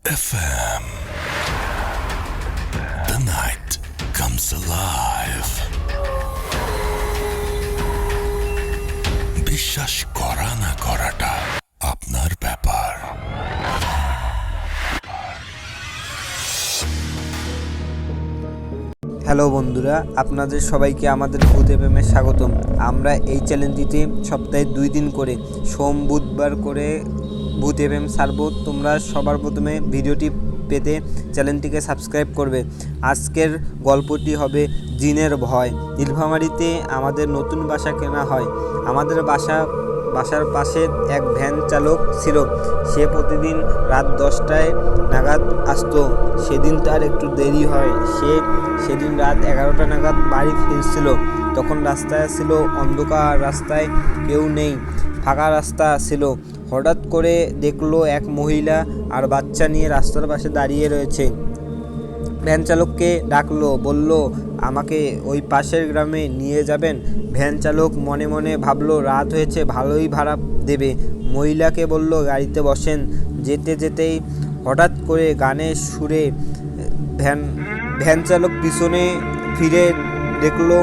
FM. The night comes alive. বিশ্বাস করা না করাটা আপনার ব্যাপার। হ্যালো বন্ধুরা, আপনাদের সবাইকে আমাদের ভূত এফএমে স্বাগতম। আমরা এই চ্যানেলটিতে সপ্তাহে 2 দিন করে সোম বুধবার করে ভূত এফএম ছাড়ব। তোমরা সবার প্রথমে ভিডিওটি পেতে চ্যানেলটিকে সাবস্ক্রাইব করবে। আজকের গল্পটি হবে জিনের ভয়। নীলফামারীতে আমাদের নতুন বাসা কেনা হয়। আমাদের বাসার পাশে এক ভ্যান চালক ছিল। সে প্রতিদিন রাত 10টায় নাগাদ আসতো। সেদিন তার একটু দেরি হয়। সেদিন রাত 11টা নাগাদ বাড়ি ফিরছিল। তখন রাস্তায় ছিল অন্ধকার, রাস্তায় কেউ নেই, ফাঁকা রাস্তা ছিল। হঠাৎ করে দেখলো এক মহিলা আর বাচ্চা নিয়ে রাস্তার পাশে দাঁড়িয়ে রয়েছে। ভ্যান চালককে ডাকলো, বলল, আমাকে ওই পাশের গ্রামে নিয়ে যাবেন। ভ্যান চালক মনে মনে ভাবলো, রাত হয়েছে, ভালোই ভাড়া দেবে। মহিলাকে বলল, গাড়িতে বসেন। যেতে যেতেই হঠাৎ করে গানের সুরে ভ্যান চালক পিছনে ফিরে দেখলো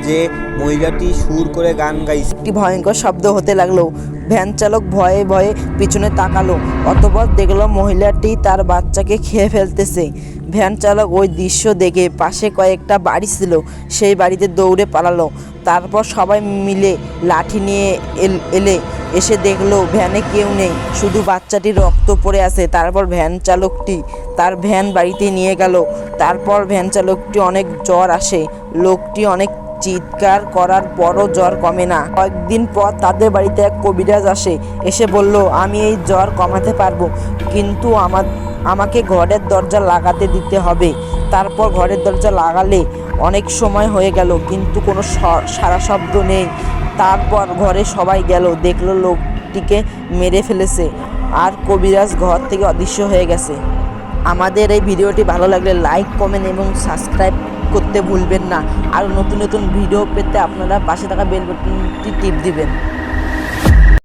যে মহিলাটি সুর করে গান গাইছে। একটি ভয়ঙ্কর শব্দ হতে লাগলো। ভ্যান চালক ভয়ে ভয়ে পিছনে তাকালো। অতঃপর দেখলো মহিলাটি তার বাচ্চাকে খেয়ে ফেলতেছে। ভ্যান চালক ওই দৃশ্য দেখে পাশে কয়েকটা বাড়ি ছিল, সেই বাড়িতে দৌড়ে পালালো। তারপর সবাই মিলে লাঠি নিয়ে এসে দেখলো ভ্যানে কেউ নেই, শুধু বাচ্চাটির রক্ত পড়ে আছে। তারপর ভ্যান চালকটি তার ভ্যান বাড়িতে নিয়ে গেল। তারপর ভ্যান চালকটি অনেক জ্বর আসে। লোকটি অনেক চিৎকার করার পরও জ্বর কমে না। কয়েকদিন পর তাদের বাড়িতে এক কবিরাজ এসে বলল, আমি এই জ্বর কমাতে পারবো, কিন্তু আমাকে ঘরের দরজা লাগাতে দিতে হবে। তারপর ঘরের দরজা লাগালে অনেক সময় হয়ে গেল, কিন্তু কোনো সারা শব্দ নেই। তারপর ঘরে সবাই গেল, দেখলো লোকটিকে মেরে ফেলেছে আর কবিরাজ ঘর থেকে অদৃশ্য হয়ে গেছে। আমাদের এই ভিডিওটি ভালো লাগলে লাইক, কমেন্ট এবং সাবস্ক্রাইব করতে ভুলবেন না। আর নতুন নতুন ভিডিও পেতে আপনারা পাশে থাকা বেল বাটনটি টিপ দিবেন।